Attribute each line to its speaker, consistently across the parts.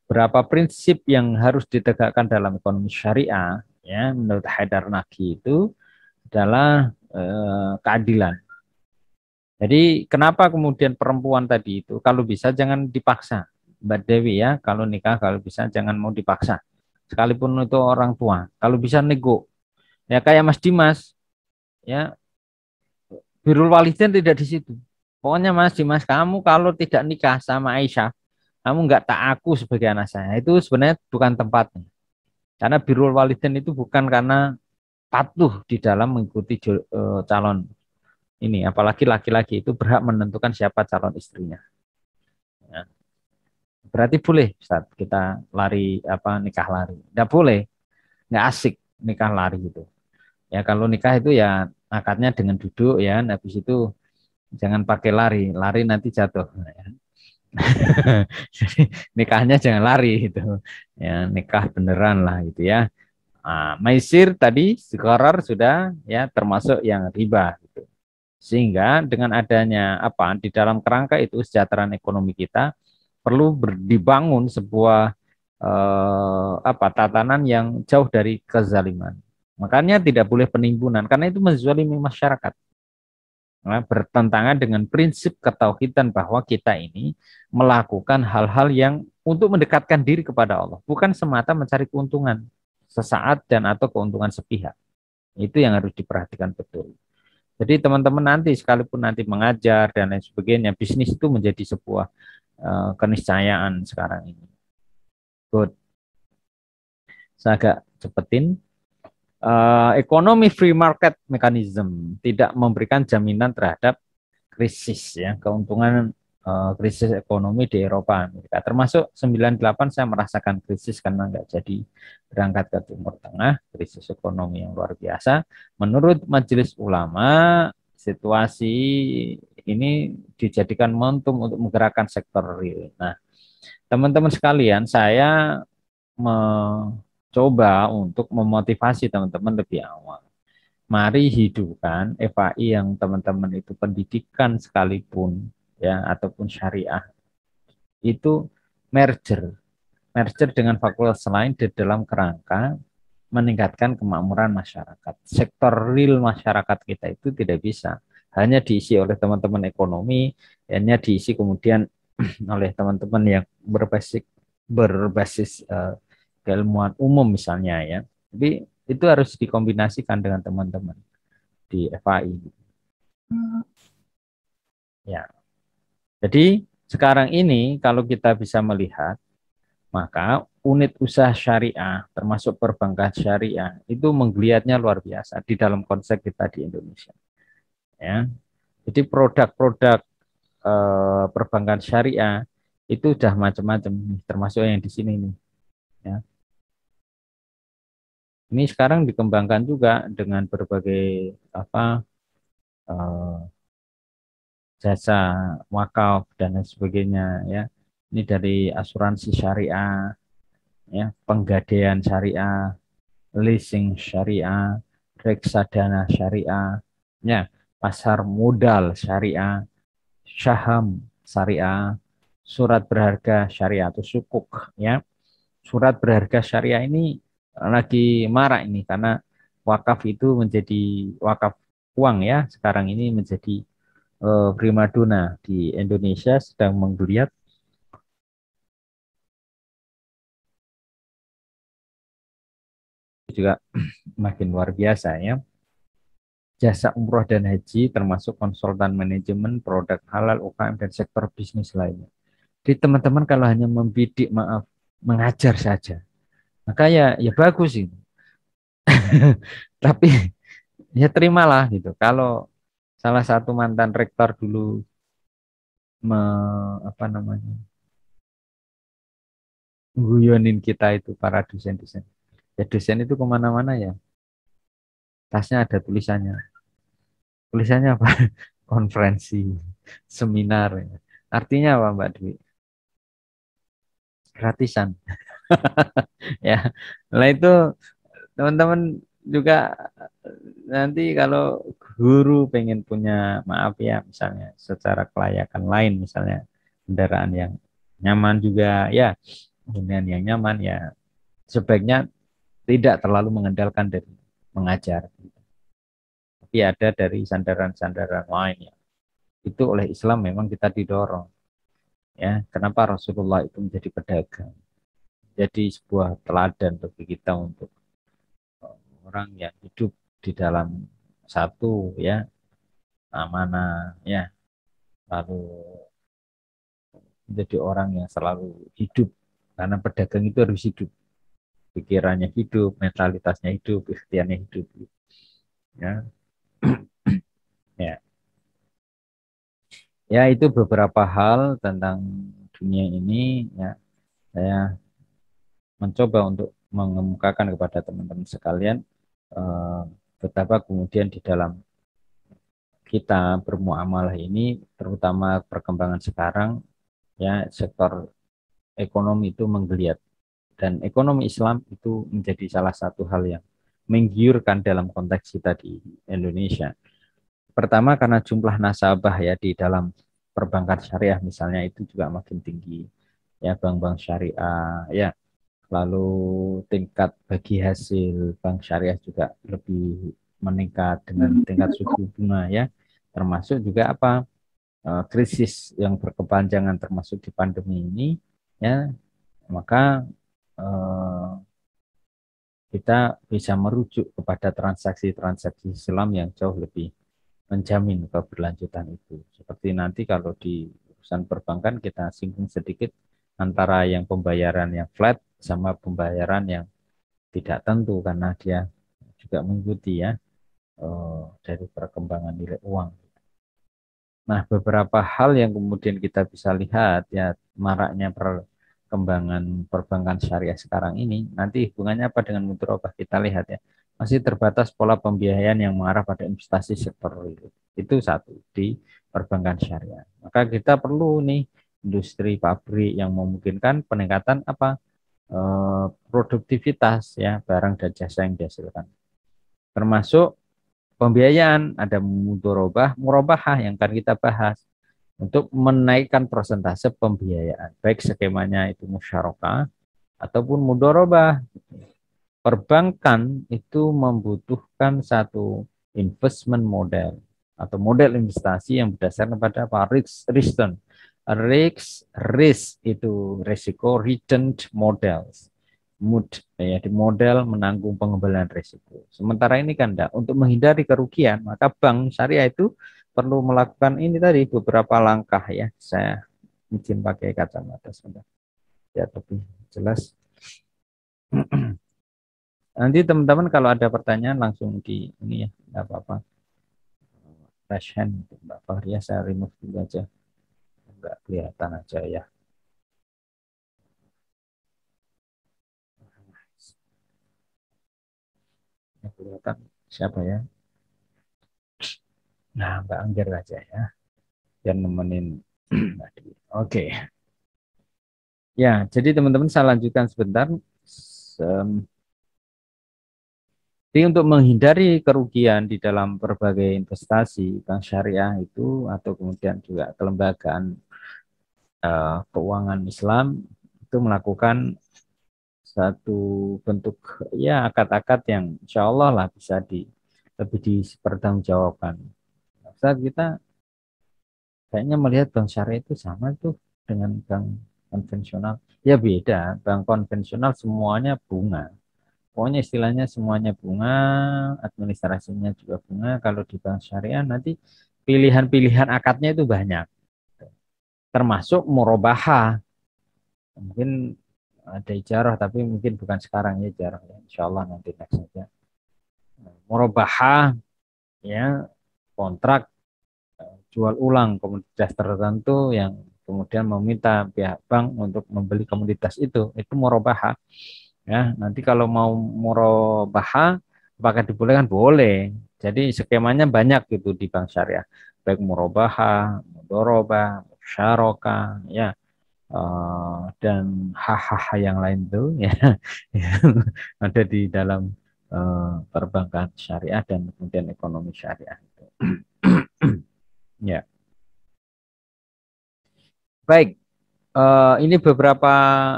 Speaker 1: berapa prinsip yang harus ditegakkan dalam ekonomi syariah, ya, menurut Haidar Naghi itu adalah keadilan. Jadi kenapa kemudian perempuan tadi itu kalau bisa jangan dipaksa, Mbak Dewi ya, kalau nikah kalau bisa jangan mau dipaksa, sekalipun itu orang tua, kalau bisa nego, ya kayak Mas Dimas, ya birrul walidain tidak di situ. Pokoknya Mas Dimas, kamu kalau tidak nikah sama Aisyah, kamu nggak tak aku sebagai anak saya. Itu sebenarnya bukan tempatnya. Karena birrul walidain itu bukan karena patuh di dalam mengikuti calon ini, apalagi laki-laki itu berhak menentukan siapa calon istrinya. Ya. Berarti boleh, Ustaz, kita lari apa nikah lari. Nggak boleh, nggak asik nikah lari gitu. Ya kalau nikah itu ya akadnya dengan duduk ya, habis itu jangan pakai lari, lari nanti jatuh. Ya. Jadi nikahnya jangan lari gitu. Ya, nikah beneran lah gitu ya. Maisir tadi sekarang sudah ya termasuk yang riba gitu. Sehingga dengan adanya apa di dalam kerangka itu kesejahteraan ekonomi kita perlu dibangun sebuah apa tatanan yang jauh dari kezaliman. Makanya tidak boleh penimbunan karena itu menzalimi masyarakat. Nah, bertentangan dengan prinsip ketauhidan bahwa kita ini melakukan hal-hal yang untuk mendekatkan diri kepada Allah, bukan semata mencari keuntungan sesaat dan atau keuntungan sepihak. Itu yang harus diperhatikan betul. Jadi teman-teman nanti sekalipun nanti mengajar dan lain sebagainya, bisnis itu menjadi sebuah keniscayaan sekarang ini. Good. Saya agak cepetin. Ekonomi free market mechanism tidak memberikan jaminan terhadap krisis ya, keuntungan krisis ekonomi di Eropa Amerika. Termasuk 98 saya merasakan krisis karena nggak jadi berangkat ke Timur Tengah, krisis ekonomi yang luar biasa. Menurut Majelis Ulama, situasi ini dijadikan momentum untuk menggerakkan sektor real. Nah, teman-teman sekalian, saya mencoba untuk memotivasi teman-teman lebih awal. Mari hidupkan FAI yang teman-teman itu pendidikan sekalipun ya ataupun syariah itu merger, merger dengan fakultas lain di dalam kerangka meningkatkan kemakmuran masyarakat. Sektor real masyarakat kita itu tidak bisa hanya diisi oleh teman-teman ekonomi, hanya diisi kemudian oleh teman-teman yang berbasis keilmuan umum misalnya ya. Jadi itu harus dikombinasikan dengan teman-teman di FAI. Ya. Jadi sekarang ini kalau kita bisa melihat, maka unit usaha syariah termasuk perbankan syariah itu menggeliatnya luar biasa di dalam konsep kita di Indonesia. Ya. Jadi produk-produk perbankan syariah itu sudah macam-macam, termasuk yang di sini nih. Ya. Ini sekarang dikembangkan juga dengan berbagai apa jasa wakaf dan lain sebagainya ya. Ini dari asuransi syariah, ya, penggadaian syariah, leasing syariah, reksadana syariah, ya, pasar modal syariah, saham syariah, surat berharga syariah atau sukuk, ya. Surat berharga syariah ini lagi marak ini karena wakaf itu menjadi wakaf uang ya, sekarang ini menjadi primadona di Indonesia sedang menggeliat juga makin luar biasa ya. Jasa umroh dan haji termasuk konsultan manajemen, produk halal, UKM dan sektor bisnis lainnya. Jadi teman-teman kalau hanya membidik, maaf, mengajar saja, maka ya bagus ini. Tapi ya terimalah gitu. Kalau salah satu mantan rektor dulu apa namanya guyonin kita itu para dosen-dosen. Ya dosen itu kemana-mana ya, tasnya ada tulisannya. Tulisannya apa? Konferensi, seminar. Artinya apa Mbak Dwi? Gratisan. Ya, nah itu teman-teman juga nanti kalau guru pengen punya, maaf ya, misalnya secara kelayakan lain, misalnya kendaraan yang nyaman juga, ya hunian yang nyaman, ya sebaiknya tidak terlalu mengandalkan dari mengajar, tapi ada dari sandaran-sandaran lain ya. Itu oleh Islam memang kita didorong, ya. Kenapa Rasulullah itu menjadi pedagang? Jadi sebuah teladan bagi kita untuk orang yang hidup di dalam satu ya amanah ya, lalu menjadi orang yang selalu hidup, karena pedagang itu harus hidup, pikirannya hidup, mentalitasnya hidup, ikhtiarnya hidup ya. Ya, ya itu beberapa hal tentang dunia ini ya, saya mencoba untuk mengemukakan kepada teman-teman sekalian eh, betapa kemudian di dalam kita bermuamalah ini, terutama perkembangan sekarang ya, sektor ekonomi itu menggeliat, dan ekonomi Islam itu menjadi salah satu hal yang menggiurkan dalam konteks kita di Indonesia. Pertama karena jumlah nasabah ya di dalam perbankan syariah misalnya itu juga makin tinggi ya, bank-bank syariah ya, lalu tingkat bagi hasil bank syariah juga lebih meningkat dengan tingkat suku bunga ya, termasuk juga apa, krisis yang berkepanjangan termasuk di pandemi ini ya, maka eh, kita bisa merujuk kepada transaksi-transaksi Islam yang jauh lebih menjamin keberlanjutan itu. Seperti nanti kalau di urusan perbankan kita singgung sedikit antara yang pembayaran yang flat sama pembayaran yang tidak tentu, karena dia juga mengikuti ya dari perkembangan nilai uang. Nah, beberapa hal yang kemudian kita bisa lihat ya, maraknya perkembangan perbankan syariah sekarang ini, nanti hubungannya apa dengan mudharabah, kita lihat ya. Masih terbatas pola pembiayaan yang mengarah pada investasi sektor real. Itu satu di perbankan syariah. Maka kita perlu nih industri pabrik yang memungkinkan peningkatan apa, produktivitas ya barang dan jasa yang dihasilkan. Termasuk pembiayaan, ada mudharabah, murabahah yang akan kita bahas untuk menaikkan persentase pembiayaan, baik skemanya itu musyarakah ataupun mudharabah. Perbankan itu membutuhkan satu investment model atau model investasi yang berdasarkan pada apa? Return. Risk itu risiko, return models. Mood ya, di model menanggung pengembalian risiko. Sementara ini kan enggak, untuk menghindari kerugian, maka bank syariah itu perlu melakukan ini tadi beberapa langkah ya. Saya izin pakai kacamata sebentar ya lebih jelas. Nanti teman-teman kalau ada pertanyaan langsung di ini ya, enggak apa-apa. Raise hand Mbak Fahria, saya remove dulu aja. Enggak kelihatan aja ya. Yang kelihatan siapa ya? Nah, Mbak Angger aja ya. Biar nemenin. Oke. Ya, jadi teman-teman saya lanjutkan sebentar. Jadi untuk menghindari kerugian di dalam berbagai investasi, bank syariah itu atau kemudian juga kelembagaan keuangan Islam itu melakukan satu bentuk ya akad-akad yang insya Allah lah bisa lebih dipertanggungjawabkan. Saat kita kayaknya melihat bank syariah itu sama tuh dengan bank konvensional. Ya beda, bank konvensional semuanya bunga. Pokoknya istilahnya semuanya bunga, administrasinya juga bunga. Kalau di bank syariah nanti pilihan-pilihan akadnya itu banyak. Termasuk murabahah. Mungkin ada ijarah, tapi mungkin bukan sekarang ya ijarah. Ya. Insya Allah nanti next saja. Murabahah, ya kontrak jual ulang komoditas tertentu yang kemudian meminta pihak bank untuk membeli komoditas itu murabahah. Ya, nanti kalau mau murabahah apakah dibolehkan? Boleh. Jadi skemanya banyak gitu di bank syariah. Baik murabahah, mudharabah, musyarakah, ya, dan hah yang lain tuh ya, yang ada di dalam perbankan syariah dan kemudian ekonomi syariah itu. Ya. Baik. Ini beberapa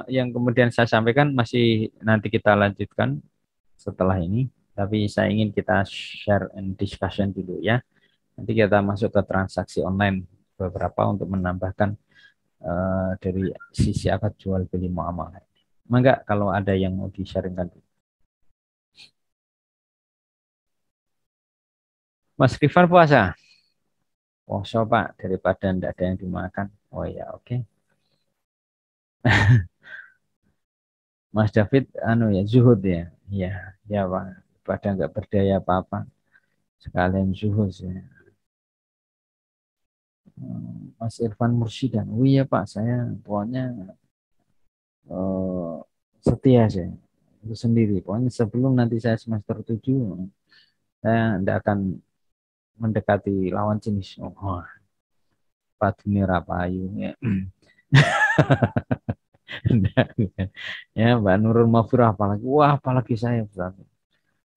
Speaker 1: yang kemudian saya sampaikan masih nanti kita lanjutkan setelah ini. Tapi saya ingin kita share and discussion dulu ya. Nanti kita masuk ke transaksi online beberapa untuk menambahkan dari sisi akad jual beli muamalah. Mangga kalau ada yang mau di-sharingkan. Mas Rifan puasa? Puasa Pak, daripada tidak ada yang dimakan. Oh ya, oke. Mas David, anu ya, zuhud ya. Ya, ya Pak. Pada nggak berdaya apa-apa. Sekalian zuhud ya. Mas Irfan Mursidan. Oh iya Pak, saya pokoknya eh, setia saya. Itu sendiri. Pokoknya sebelum nanti saya semester 7, saya tidak akan mendekati lawan jenis. Oh, Pak Dunia Rapayu. Ya. Ya, Mbak Nurul Mafurah apalagi. Wah, apalagi saya. Ustaz.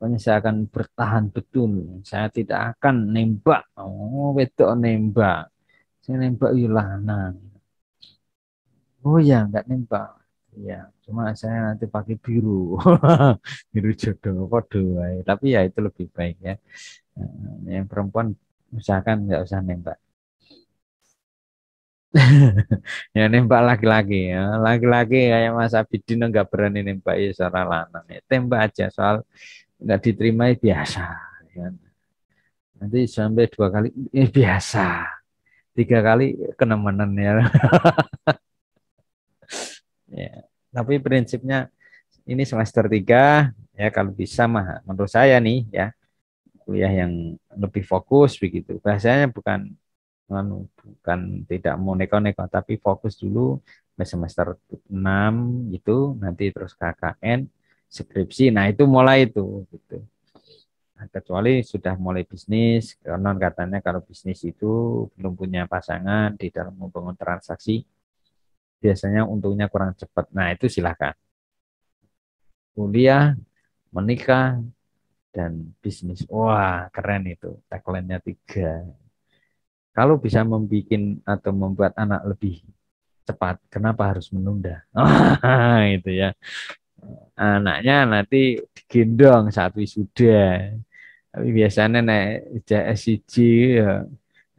Speaker 1: Pokoknya saya akan bertahan betul. Saya tidak akan nembak. Oh, wedok nembak. Saya nembak ya lanang. Oh ya, nggak nembak. Ya, cuma saya nanti pakai biru. Biru jodoh, kode. Tapi ya itu lebih baik ya. Yang perempuan usahakan nggak usah nembak. Ya nembak laki-laki ya. Laki-laki kayak Mas Abidin nggak berani nembak ya secara lanang. Ya, tembak aja soal nggak diterima ya biasa. Ya. Nanti sampai 2 kali biasa. 3 kali kenemenan ya. Ya. Tapi prinsipnya ini semester 3 ya kalau bisa mah menurut saya nih ya kuliah yang lebih fokus begitu. Bahasanya bukan tidak mau neko-neko tapi fokus dulu sampai semester 6 itu nanti terus KKN skripsi. Nah, itu mulai itu gitu. Nah, kecuali sudah mulai bisnis, konon katanya kalau bisnis itu belum punya pasangan di dalam membangun transaksi biasanya untungnya kurang cepat. Nah, itu silakan. Kuliah, menikah, dan bisnis. Wah, keren itu. Tagline-nya 3. Kalau bisa membuat atau membuat anak lebih cepat, kenapa harus menunda? Itu ya. Anaknya nanti digendong saat wisuda. Tapi biasanya naik JSCG ya,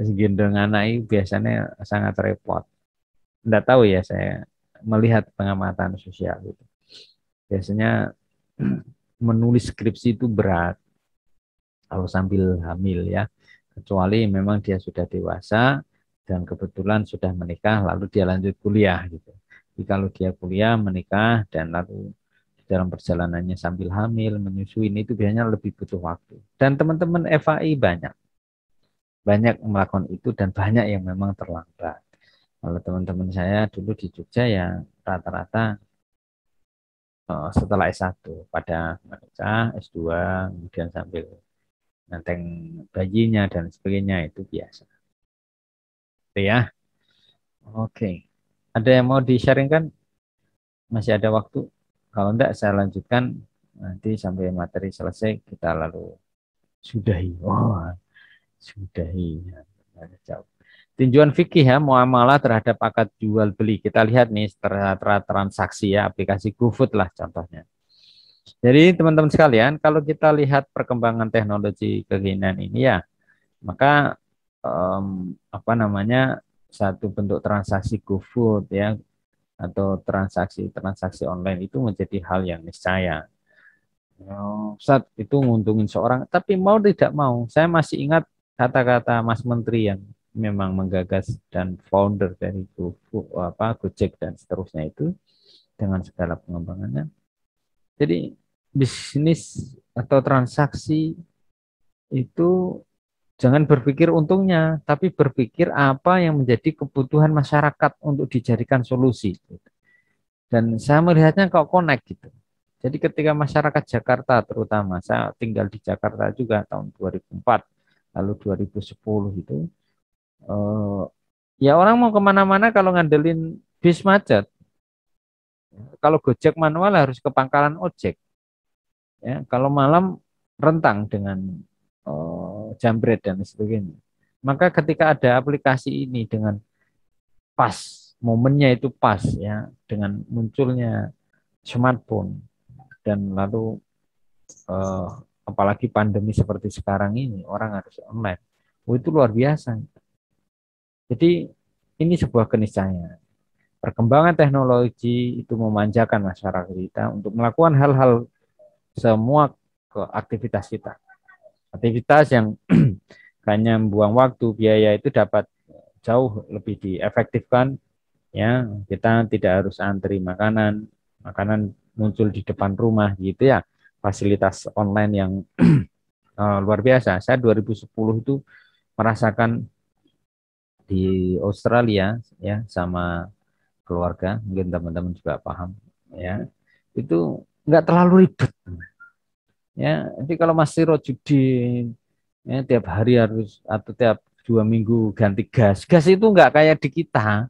Speaker 1: gendong anak itu biasanya sangat repot. Enggak tahu ya saya melihat pengamatan sosial itu. Biasanya menulis skripsi itu berat kalau sambil hamil ya. Kecuali memang dia sudah dewasa dan kebetulan sudah menikah lalu dia lanjut kuliah gitu. Jadi kalau dia kuliah, menikah dan lalu dalam perjalanannya sambil hamil, menyusui ini itu biasanya lebih butuh waktu. Dan teman-teman FAI banyak melakukan itu dan banyak yang memang terlambat. Kalau teman-teman saya dulu di Jogja ya rata-rata setelah S1 pada menikah, S2, kemudian sambil nanteng bayinya dan sebagainya itu biasa. Itu ya. Oke. Ada yang mau di-sharingkan? Masih ada waktu? Kalau enggak saya lanjutkan nanti sampai materi selesai kita lalu sudahi. Oh, sudahi. Ada jauh. Tinjauan fikih ya, muamalah terhadap akad jual beli. Kita lihat nih transaksi ya, aplikasi GoFood lah contohnya. Jadi teman-teman sekalian, kalau kita lihat perkembangan teknologi kekinian ini ya, maka apa namanya satu bentuk transaksi GoFood ya atau transaksi online itu menjadi hal yang niscaya. Saat itu nguntungin seorang, tapi mau tidak mau, saya masih ingat kata-kata Mas Menteri yang memang menggagas dan founder dari Gojek dan seterusnya itu dengan segala pengembangannya. Jadi bisnis atau transaksi itu jangan berpikir untungnya, tapi berpikir apa yang menjadi kebutuhan masyarakat untuk dijadikan solusi. Dan saya melihatnya kok connect gitu. Jadi ketika masyarakat Jakarta terutama, saya tinggal di Jakarta juga tahun 2004, lalu 2010 itu, ya orang mau kemana-mana kalau ngandelin bis macet. Kalau Gojek manual harus ke pangkalan ojek. Ya, kalau malam rentang dengan jambret dan sebagainya. Maka ketika ada aplikasi ini dengan pas momennya itu pas ya dengan munculnya smartphone dan lalu eh, apalagi pandemi seperti sekarang ini orang harus online. Oh, itu luar biasa. Jadi ini sebuah keniscayaan. Perkembangan teknologi itu memanjakan masyarakat kita untuk melakukan hal-hal semua ke aktivitas kita. Aktivitas yang hanya membuang waktu, biaya itu dapat jauh lebih diefektifkan. Ya, kita tidak harus antri makanan, makanan muncul di depan rumah gitu ya. Fasilitas online yang luar biasa. Saya 2010 itu merasakan di Australia ya sama keluarga, mungkin teman-teman juga paham ya. Itu nggak terlalu ribet ya. Jadi kalau masih judi ya, tiap hari harus atau tiap 2 minggu ganti gas. Gas itu nggak kayak di kita.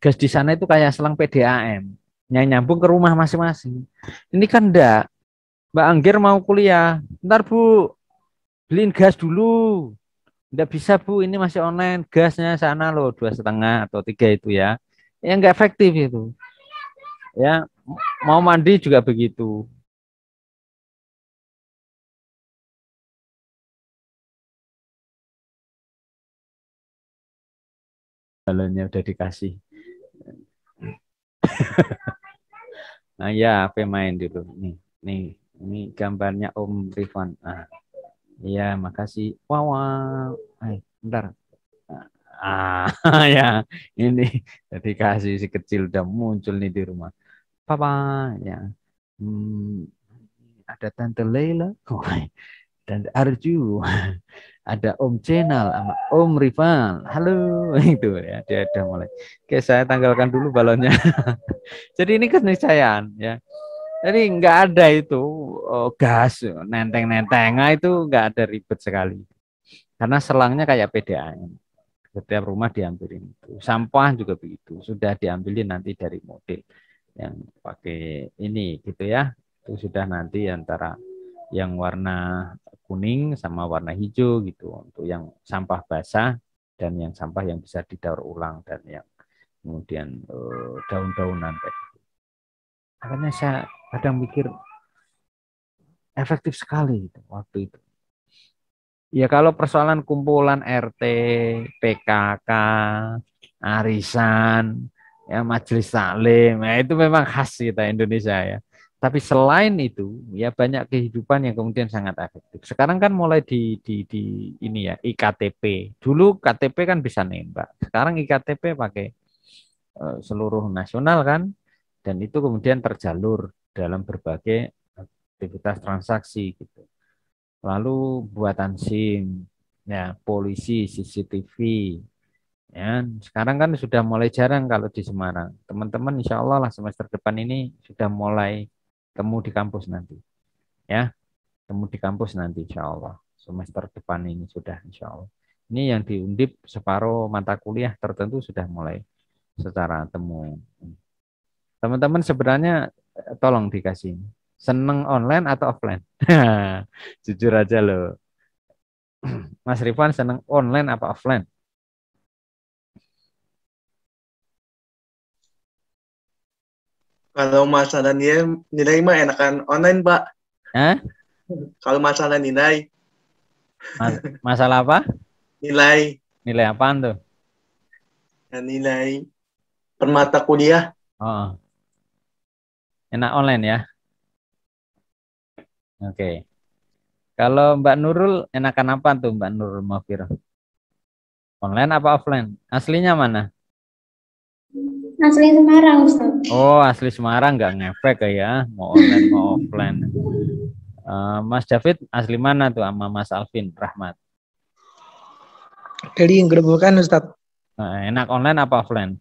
Speaker 1: Gas di sana itu kayak selang PDAM. Nyambung ke rumah masing-masing. Ini kan enggak. Mbak Anggir mau kuliah. Ntar Bu, beliin gas dulu. Enggak bisa Bu, ini masih online. Gasnya sana loh, 2,5 atau 3 itu ya. Ya enggak efektif itu. Ya, mau mandi juga begitu. Balonnya udah dikasih. Nah ya, apa main dulu. Nih, ini gambarnya Om Rifan. Ah, iya, makasih. Wow, wow. Bentar. Ah, ya, ini jadi kasih si kecil udah muncul nih di rumah. Papa, ya. Hmm, ada Tante Leila, oh, dan Arju, ada Om Jenal, sama Om Rifan. Halo, itu ya, dia udah mulai. Oke, saya tanggalkan dulu balonnya. Jadi ini keniscayaan, ya. Jadi nggak ada itu gas, nenteng-nenteng, nah, itu nggak ada ribet sekali. Karena selangnya kayak PDAM. Setiap rumah diambilin itu. Sampah juga begitu. Sudah diambilin nanti dari model yang pakai ini gitu ya. Itu sudah nanti antara yang warna kuning sama warna hijau gitu untuk yang sampah basah dan yang sampah yang bisa didaur ulang dan yang kemudian daun-daunan kayak gitu. Makanya saya kadang mikir efektif sekali gitu, waktu itu. Ya kalau persoalan kumpulan RT, PKK, arisan, ya majelis taklim, ya itu memang khas kita Indonesia ya. Tapi selain itu, ya banyak kehidupan yang kemudian sangat efektif. Sekarang kan mulai di ini ya IKTP. Dulu KTP kan bisa nembak. Sekarang IKTP pakai seluruh nasional kan, dan itu kemudian terjalur dalam berbagai aktivitas transaksi gitu. Lalu buatan SIM, ya polisi, CCTV, ya sekarang kan sudah mulai jarang kalau di Semarang. Teman-teman insya Allah lah semester depan ini sudah mulai temu di kampus nanti, ya temu di kampus nanti insya Allah semester depan ini sudah insya Allah. Ini yang di Undip separuh mata kuliah tertentu sudah mulai secara temu. Teman-teman sebenarnya tolong dikasih seneng online atau offline? Jujur aja loh. Mas Rifan seneng online apa offline?
Speaker 2: Kalau masalah nilai mah enakan online, Pak.
Speaker 1: Hah?
Speaker 2: Kalau masalah nilai,
Speaker 1: Masalah apa?
Speaker 2: nilai
Speaker 1: Nilai apaan tuh?
Speaker 2: nilai permata kuliah.
Speaker 1: Oh, enak online ya. Oke. Kalau Mbak Nurul enakan apa tuh Mbak Nurul Mafira? Online apa offline? Aslinya mana?
Speaker 3: Asli Semarang, Ustaz.
Speaker 1: Oh, asli Semarang nggak ngefek ya, mau online mau offline. Mas David asli mana tuh sama Mas Alvin Rahmat?
Speaker 4: Dari Gerobokan, Ustaz.
Speaker 1: Enak online apa offline?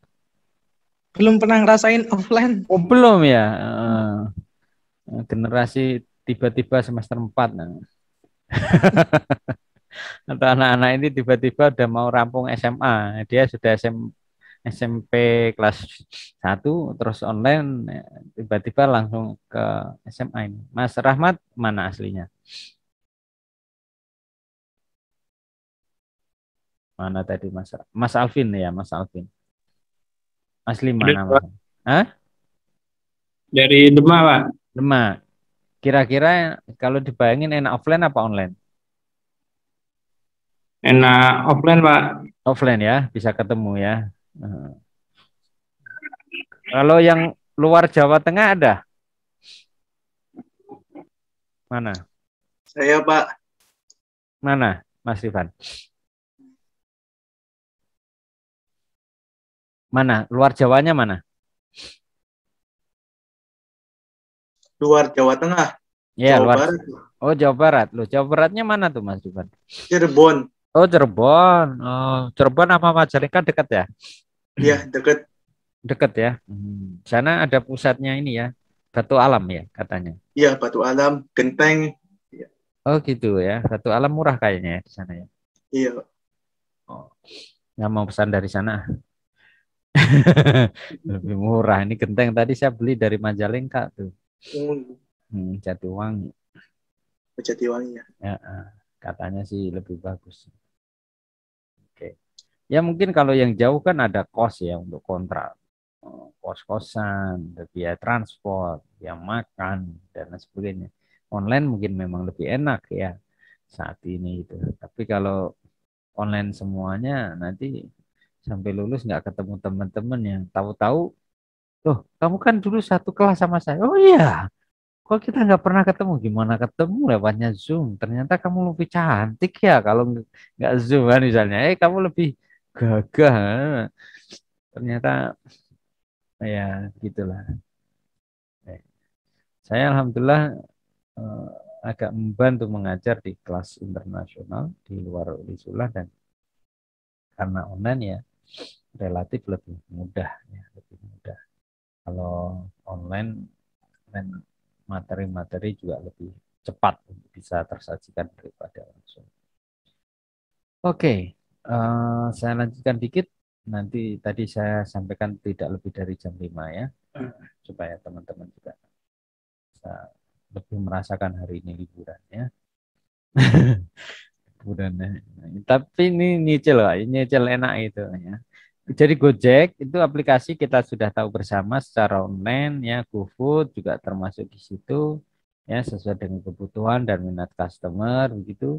Speaker 4: Belum pernah ngerasain offline.
Speaker 1: Oh, belum ya. Generasi tiba-tiba semester 4. Nah. Atau anak-anak ini tiba-tiba udah mau rampung SMA. Dia sudah SMP kelas 1 terus online tiba-tiba langsung ke SMA ini. Mas Rahmat mana aslinya? Mana tadi Mas Alvin ya, Mas Alvin. Asli mana, Mas? Hah?
Speaker 3: Dari Demak, Pak.
Speaker 1: Demak. Kira-kira kalau dibayangin enak offline apa online?
Speaker 3: Enak offline, Pak.
Speaker 1: Offline ya, bisa ketemu ya. Kalau yang luar Jawa Tengah ada? Mana?
Speaker 2: Saya Pak,
Speaker 1: Mana, Mas Rifan? Mana? Luar Jawanya mana?
Speaker 2: luar Jawa Tengah,
Speaker 1: Ya,
Speaker 2: Jawa
Speaker 1: luar.
Speaker 2: Barat,
Speaker 1: Oh, Jawa Barat. Loh, Jawa Baratnya mana tuh, Mas Rifan?
Speaker 2: Cirebon.
Speaker 1: Oh, Cirebon. Oh, Cirebon apa Majalengka dekat ya?
Speaker 2: Ya, deket.
Speaker 1: Dekat ya. Sana ada pusatnya ini ya. Batu Alam ya katanya.
Speaker 2: Ya, Batu Alam, Genteng.
Speaker 1: Oh, gitu ya. Batu Alam murah kayaknya ya di sana ya.
Speaker 2: Iya.
Speaker 1: Oh, nggak mau pesan dari sana. Lebih murah. Ini genteng tadi saya beli dari Majalengka tuh. Jatiwangi.
Speaker 2: Jatiwangi ya.
Speaker 1: Ya, katanya sih lebih bagus. Oke. Ya mungkin kalau yang jauh kan ada kos ya untuk kontrak. Kos-kosan, biaya transport, biaya makan, dan lain sebagainya. Online mungkin memang lebih enak ya saat ini itu. Tapi kalau online semuanya nanti sampai lulus nggak ketemu teman-teman yang tahu-tahu, loh kamu kan dulu satu kelas sama saya. Oh iya, kok kita nggak pernah ketemu? Gimana ketemu lewatnya Zoom? Ternyata kamu lebih cantik ya kalau nggak Zoom kan misalnya. Kamu lebih gagah. Ternyata ya gitulah. Saya alhamdulillah eh, agak membantu mengajar di kelas internasional di luar Unisula dan karena online ya relatif lebih mudah ya, lebih mudah. Kalau online dan materi-materi juga lebih cepat untuk bisa tersajikan daripada langsung. Oke, saya lanjutkan dikit. Nanti tadi saya sampaikan tidak lebih dari jam 5 ya, supaya teman-teman juga bisa lebih merasakan hari ini liburan ya. Liburan. Tapi ini nyicil, Pak. Nyicil enak itu ya. Jadi Gojek itu aplikasi kita sudah tahu bersama secara online ya, GoFood juga termasuk di situ ya sesuai dengan kebutuhan dan minat customer begitu.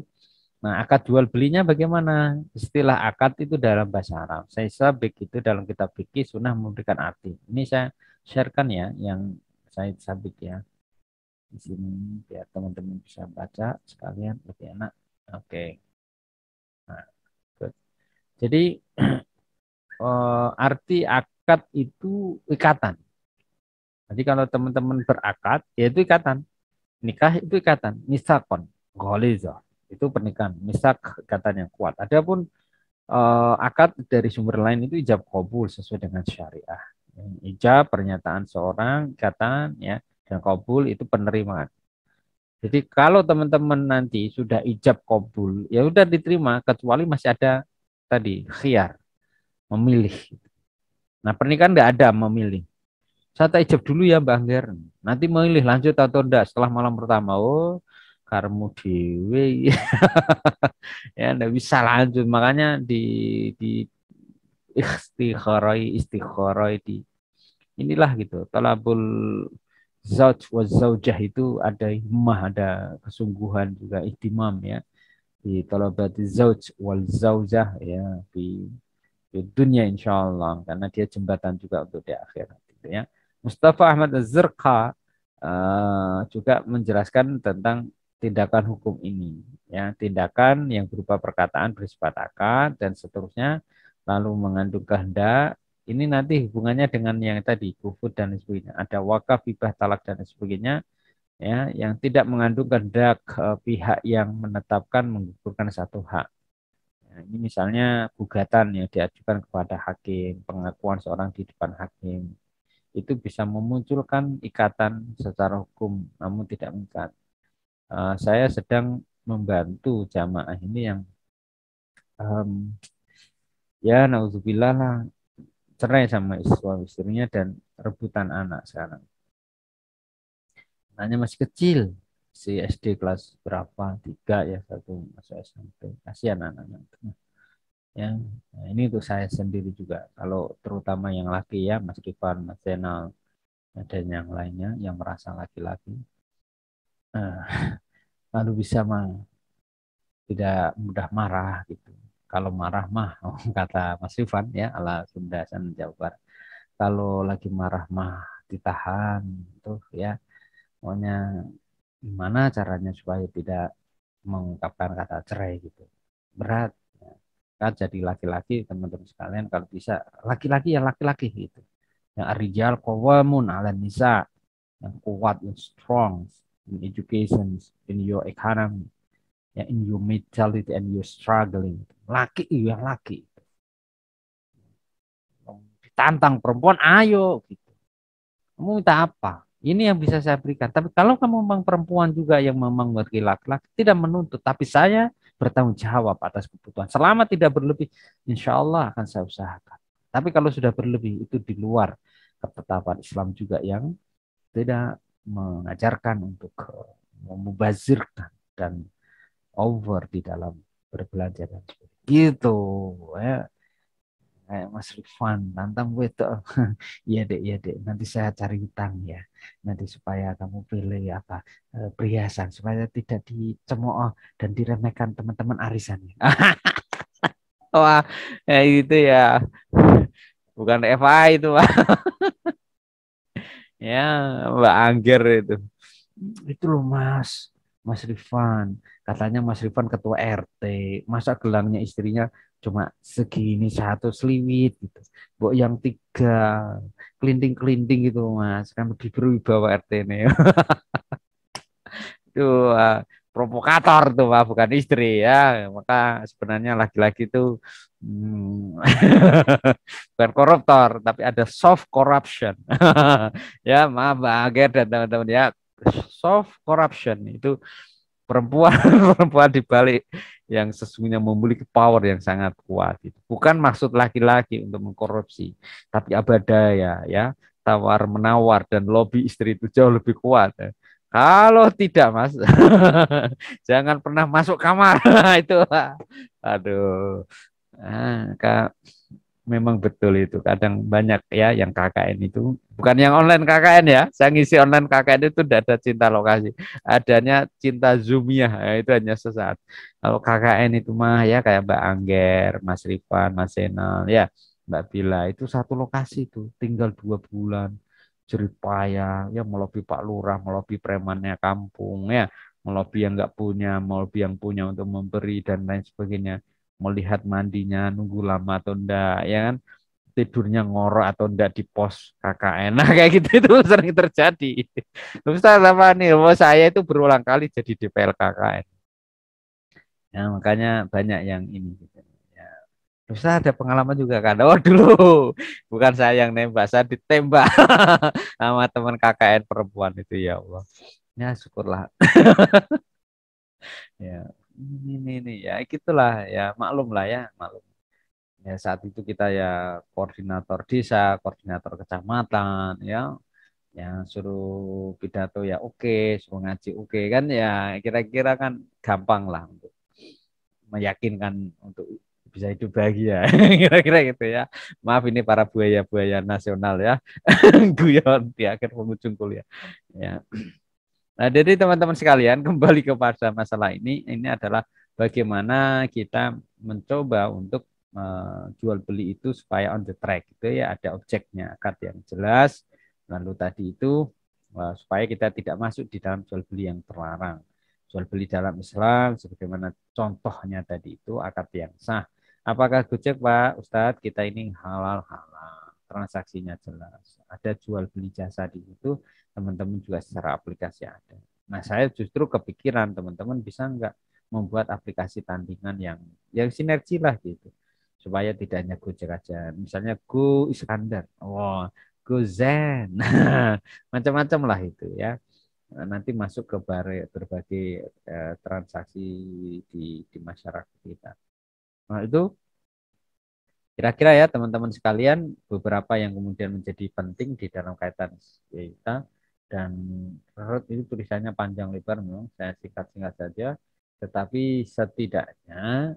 Speaker 1: Nah, akad jual belinya bagaimana? Istilah akad itu dalam bahasa Arab. Saya sabik itu dalam kitab fikih sunnah memberikan arti. Ini saya sharekan ya yang saya sabik ya di sini biar teman-teman bisa baca sekalian lebih enak. Oke. Nah, good. Jadi arti akad itu ikatan. Jadi kalau teman-teman berakad, yaitu ikatan. Nikah itu ikatan. Misakon, ghaliza. Itu pernikahan. Misak ikatan yang kuat. Adapun akad dari sumber lain itu ijab kabul sesuai dengan syariah. Ijab pernyataan seorang, ikatan ya, dan kabul itu penerimaan. Jadi kalau teman-teman nanti sudah ijab kabul, ya udah diterima kecuali masih ada tadi khiyar, memilih. Nah, pernikahan nggak ada memilih. Saya tak ijab dulu ya Mbak Angger. Nanti memilih lanjut atau enggak setelah malam pertama. Oh, karmu dewe. Ya enggak bisa lanjut. Makanya di istikharoi di inilah gitu. Talabul zauj wa zaujah itu ada himmah, ada kesungguhan juga ihtimam ya. Di talabati zauj wal zaujah ya di dunia insyaallah karena dia jembatan juga untuk di akhirat gitu ya. Mustafa Ahmad Az-Zirqa juga menjelaskan tentang tindakan hukum ini ya, tindakan yang berupa perkataan bersifat akad dan seterusnya lalu mengandung kehendak ini nanti hubungannya dengan yang tadi kufur dan sebagainya ada wakaf hibah talak dan sebagainya ya yang tidak mengandung kehendak pihak yang menetapkan menggugurkan satu hak. Nah, ini misalnya gugatan yang diajukan kepada hakim, pengakuan seorang di depan hakim, itu bisa memunculkan ikatan secara hukum, namun tidak mengikat. Saya sedang membantu jamaah ini yang ya naudzubillah lah cerai sama suami istrinya dan rebutan anak sekarang. Anaknya masih kecil, si SD kelas berapa? 3 ya, satu masuk SMP. Kasihan anak-anak. Ya, nah, ini untuk saya sendiri juga. Kalau terutama yang laki ya, Mas Rifan, Mas Zainal, dan yang lainnya yang merasa laki-laki, lalu bisa mah tidak mudah marah gitu. Kalau marah mah, kata Mas Rifan ya, ala Sunda dan Jawa Barat. Kalau lagi marah mah ditahan, tuh ya. Pokoknya gimana caranya supaya tidak mengungkapkan kata cerai gitu. Berat. Kan jadi laki-laki teman-teman sekalian kalau bisa laki-laki ya laki-laki gitu. Yang arijal qawamun 'alan nisa, yang kuat, yang strong in education, in your economy, ya in your mentality and your struggling. Laki yang laki. Ditantang perempuan, ayo gitu. Kamu minta apa? Ini yang bisa saya berikan. Tapi kalau kamu memang perempuan juga yang memang mengerti laki-laki, tidak menuntut. Tapi saya bertanggung jawab atas kebutuhan. Selama tidak berlebih, insya Allah akan saya usahakan. Tapi kalau sudah berlebih, itu di luar ketetapan Islam juga yang tidak mengajarkan untuk memubazirkan dan over di dalam berbelanja dan sebagainya. Gitu ya. Kayak Mas Rifan tantang gue tuh. Iya dek, iya dek, nanti saya cari utang ya, nanti supaya kamu pilih apa, perhiasan supaya tidak dicemooh dan diremehkan teman-teman arisannya. Wah, ya itu ya, bukan FA itu Pak. Ya Mbak Angger itu loh Mas Rifan, katanya Mas Rifan ketua RT, masa gelangnya istrinya cuma segini satu seliwit gitu, Mbok yang tiga kelinting-kelinting gitu Mas, kan lebih berwibawa RT ini. Itu provokator tuh Pak, bukan istri ya. Maka sebenarnya laki-laki itu hmm, bukan koruptor, tapi ada soft corruption. Ya, maaf Mbak Ager dan teman-teman ya. Soft corruption itu perempuan perempuan di balik yang sesungguhnya memiliki power yang sangat kuat itu. Bukan maksud laki-laki untuk mengkorupsi, tapi abadaya ya, tawar menawar dan lobby istri itu jauh lebih kuat. Kalau tidak Mas, jangan pernah masuk kamar. Itu aduh. Kak, memang betul itu. Kadang banyak ya yang KKN itu, bukan yang online KKN ya. Saya ngisi online KKN itu tidak ada cinta lokasi. Adanya cinta Zoomiah, ya, itu hanya sesaat. Kalau KKN itu mah ya kayak Mbak Angger, Mas Rifan, Mas Senal, ya Mbak Bila itu satu lokasi itu tinggal 2 bulan. Jerih payah, ya melobi Pak Lurah, melobi premannya kampung, ya melobi yang nggak punya, melobi yang punya untuk memberi dan lain sebagainya, melihat mandinya nunggu lama atau enggak ya kan, tidurnya ngorok atau enggak di pos KKN. Nah kayak gitu itu sering terjadi. Ustaz apa nih, saya itu berulang kali jadi DPL KKN ya, makanya banyak yang ini gitu ya. Ustaz ada pengalaman juga kan, oh dulu bukan saya yang nembak, saya ditembak sama teman KKN perempuan itu, ya Allah ya syukurlah. Ya ini ya gitulah ya, maklum lah ya, maklum. Ya, saat itu kita ya koordinator desa, koordinator kecamatan, ya, yang suruh pidato ya oke, suruh ngaji oke, kan ya kira-kira kan gampang lah untuk meyakinkan untuk bisa hidup bahagia, kira-kira gitu ya. Maaf ini para buaya-buaya nasional ya, guyon di akhir penghujung kuliah. Ya. Nah, jadi teman-teman sekalian kembali kepada masalah ini adalah bagaimana kita mencoba untuk jual beli itu supaya on the track itu ya, ada objeknya, akad yang jelas. Lalu tadi itu supaya kita tidak masuk di dalam jual beli yang terlarang. Jual beli dalam Islam sebagaimana contohnya tadi itu akad yang sah. Apakah Gojek Pak Ustadz, kita ini halal-halal, transaksinya jelas. Ada jual beli jasa di situ, teman-teman juga secara aplikasi ada. Nah, saya justru kepikiran teman-teman bisa nggak membuat aplikasi tandingan yang sinergi lah gitu. Supaya tidak hanya Gojek aja. Misalnya Go Iskandar, oh, Go Zen, macam-macam lah itu ya. Nanti masuk ke berbagai transaksi di masyarakat kita. Nah, itu kira-kira ya teman-teman sekalian beberapa yang kemudian menjadi penting di dalam kaitan kita, dan menurut itu tulisannya panjang lebar memang, saya singkat-singkat saja, tetapi setidaknya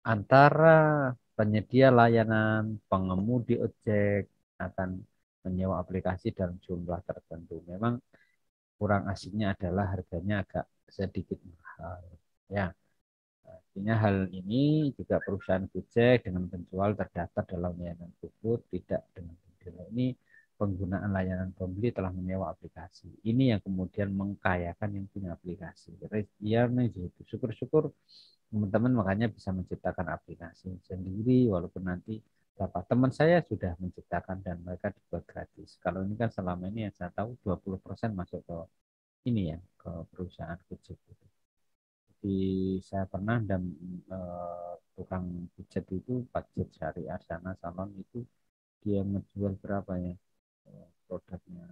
Speaker 1: antara penyedia layanan pengemudi ojek akan menyewa aplikasi dalam jumlah tertentu. Memang kurang asiknya adalah harganya agak sedikit mahal. Ya, artinya hal ini juga perusahaan Gojek dengan penjual terdaftar dalam layanan GoFood tidak dengan penjual ini penggunaan layanan pembeli telah menyewa aplikasi. Ini yang kemudian mengkayakan yang punya aplikasi. Ya, syukur-syukur teman-teman makanya bisa menciptakan aplikasi sendiri walaupun nanti berapa teman saya sudah menciptakan dan mereka dibuat gratis. Kalau ini kan selama ini yang saya tahu 20% masuk ke ini ya ke perusahaan Gojek. Jadi saya pernah dan tukang pijat itu pijat syariah sana salon itu dia menjual berapa ya produknya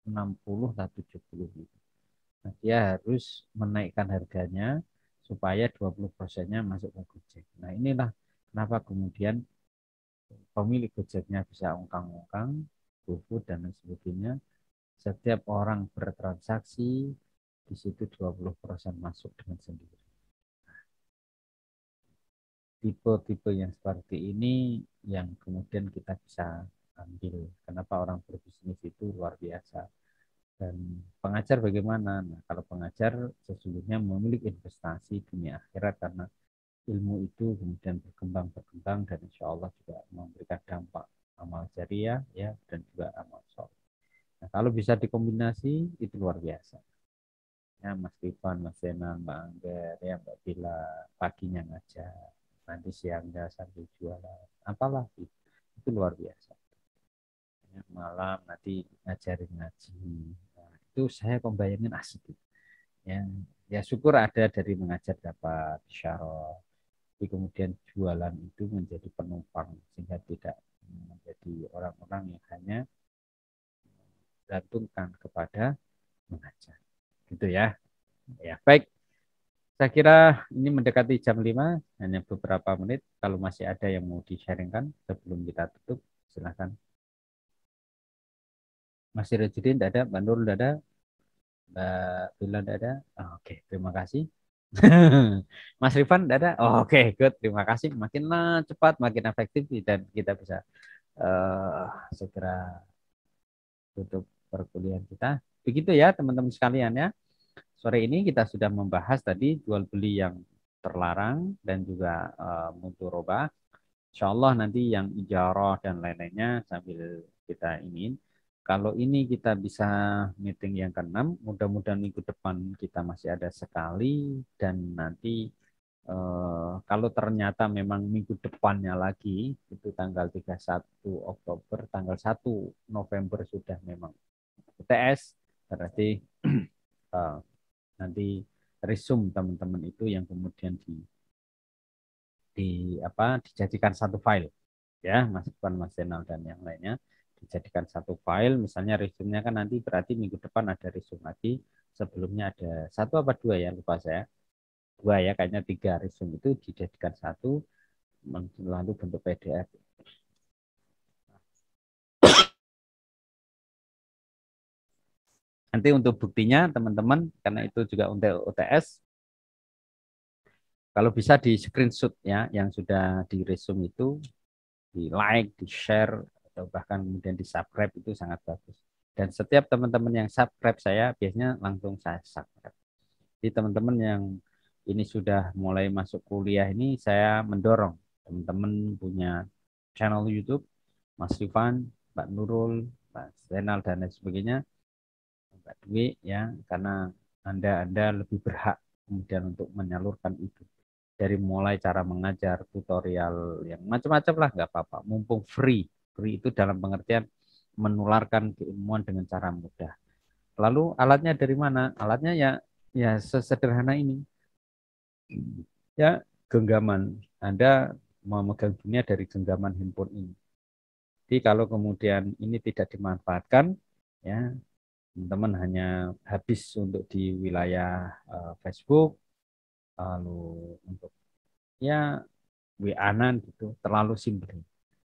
Speaker 1: 60 atau 70 gitu. Nah, dia harus menaikkan harganya supaya 20%-nya masuk ke Gojek. Nah, inilah kenapa kemudian pemilik Gojeknya bisa ongkang-ongkang, GoFood dan lain sebagainya. Setiap orang bertransaksi di situ 20% masuk dengan sendiri. Tipe-tipe yang seperti ini yang kemudian kita bisa ambil. Kenapa orang berbisnis itu luar biasa. Dan pengajar bagaimana? Nah, kalau pengajar sesungguhnya memiliki investasi dunia akhirat karena ilmu itu kemudian berkembang dan insya Allah juga memberikan dampak amal jariah ya dan juga amal soleh. Nah, kalau bisa dikombinasi itu luar biasa. Ya, Mas Rifan, Mas Zainal, Mbak Angger, ya Mbak Bila paginya ngajar, nanti siangnya sambil jualan, apalah itu luar biasa. Ya, malam nanti ngajarin ngaji. Nah, itu saya membayangin asik. Ya, ya syukur ada dari mengajar dapat syarat. Kemudian jualan itu menjadi penumpang sehingga tidak menjadi orang-orang yang hanya gantungkan kepada mengajar. Gitu ya. Ya, baik. Saya kira ini mendekati jam 5, hanya beberapa menit. Kalau masih ada yang mau di-sharingkan sebelum kita tutup, silakan. Mas Sirajudin tidak ada, Mbak Nur tidak ada, Mbak Bila tidak ada. Oh, oke, terima kasih. Mas Rifan tidak ada. Oh, oke, good. Terima kasih. Makin cepat, makin efektif dan kita bisa segera tutup perkuliahan kita. Begitu ya teman-teman sekalian ya. Sore ini kita sudah membahas tadi jual beli yang terlarang dan juga mudharabah. Insya Allah nanti yang ijarah dan lain-lainnya sambil kita ingin. Kalau ini kita bisa meeting yang ke-6, mudah-mudahan minggu depan kita masih ada sekali dan nanti kalau ternyata memang minggu depannya lagi itu tanggal 31 Oktober, tanggal 1 November sudah memang UTS, berarti nanti resume teman-teman itu yang kemudian dijadikan satu file ya Mas Ivan, Mas Zainal dan yang lainnya dijadikan satu file. Misalnya resume-nya kan nanti berarti minggu depan ada resume lagi, sebelumnya ada satu apa dua ya lupa saya, dua ya kayaknya, 3 resume itu dijadikan satu lalu bentuk PDF. Nanti untuk buktinya teman-teman karena itu juga untuk UTS, kalau bisa di screenshot ya yang sudah di resume itu, di like, di share atau bahkan kemudian di subscribe itu sangat bagus. Dan setiap teman-teman yang subscribe saya biasanya langsung saya subscribe. Jadi teman-teman yang ini sudah mulai masuk kuliah ini saya mendorong teman-teman punya channel YouTube, Mas Rifan, Mbak Nurul, Mbak Zainal dan lain sebagainya, Mbak Dwi ya, karena Anda lebih berhak kemudian untuk menyalurkan itu. Dari mulai cara mengajar, tutorial yang macam-macam lah nggak apa-apa, mumpung free. Free itu dalam pengertian menularkan keilmuan dengan cara mudah. Lalu alatnya dari mana? Alatnya ya sesederhana ini. Ya, genggaman. Anda memegang dunia dari genggaman handphone ini. Jadi kalau kemudian ini tidak dimanfaatkan, ya teman-teman hanya habis untuk di wilayah Facebook, lalu untuk ya WA-an gitu, terlalu simpel.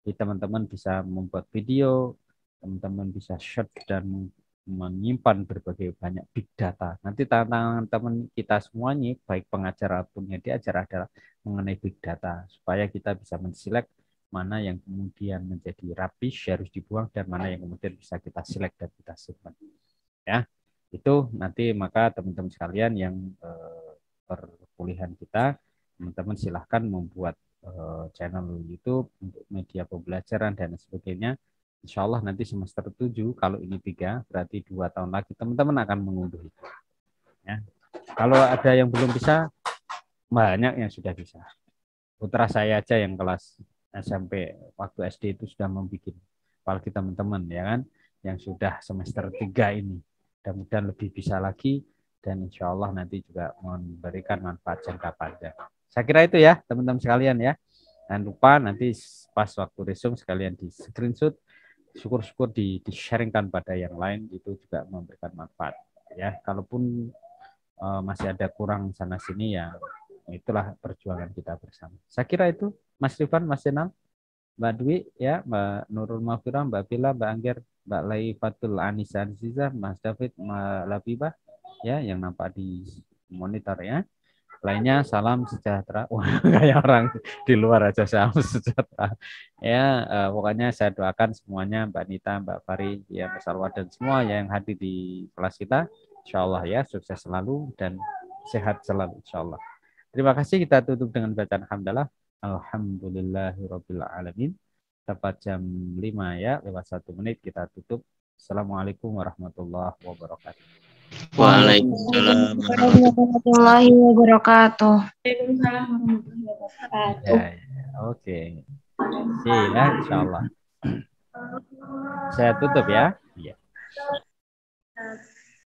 Speaker 1: Jadi teman-teman bisa membuat video, teman-teman bisa share dan menyimpan berbagai banyak big data. Nanti tantangan teman kita semuanya, baik pengajar ataupun yang diajar adalah mengenai big data, supaya kita bisa menselect mana yang kemudian menjadi rubbish harus dibuang dan mana yang kemudian bisa kita select dan kita simpan. Ya, itu nanti maka teman-teman sekalian yang perkuliahan kita, teman-teman silahkan membuat channel YouTube untuk media pembelajaran dan sebagainya. Insya Allah nanti semester 7, kalau ini 3, berarti 2 tahun lagi teman-teman akan mengunduh itu. Ya. Kalau ada yang belum bisa, banyak yang sudah bisa. Putra saya aja yang kelas SMP, waktu SD itu sudah membuat, apalagi teman-teman ya kan, yang sudah semester 3 ini. Mudah-mudahan lebih bisa lagi, dan insya Allah nanti juga memberikan manfaat jangka panjang. Saya kira itu ya teman-teman sekalian ya. Jangan lupa nanti pas waktu resume sekalian di screenshot, syukur-syukur di-sharingkan pada yang lain, itu juga memberikan manfaat ya. Kalaupun masih ada kurang sana sini ya, itulah perjuangan kita bersama. Saya kira itu Mas Rifan, Mas Jenal, Mbak Dwi ya, Mbak Nurul Mafira, Mbak Bila, Mbak Angger, Mbak Laifatul Anisa Aziza, Mas David, Mbak Labibah ya, yang nampak di monitor ya. Lainnya salam sejahtera. Wah, kayak orang di luar aja salam sejahtera. Ya, pokoknya saya doakan semuanya, Mbak Nita, Mbak Fari, ya Mas Alwa dan semua yang hadir di kelas kita, insya Allah ya, sukses selalu dan sehat selalu, insya Allah. Terima kasih, kita tutup dengan bacaan hamdalah. Alhamdulillahirabbil alamin. Tepat jam 5 ya, lewat 1 menit kita tutup. Assalamualaikum warahmatullahi wabarakatuh.
Speaker 5: Waalaikumsalam warahmatullahi wabarakatuh.
Speaker 6: Waalaikumsalam warahmatullahi wabarakatuh.
Speaker 1: Oke. Ya, insya Allah. Saya tutup ya. Ya.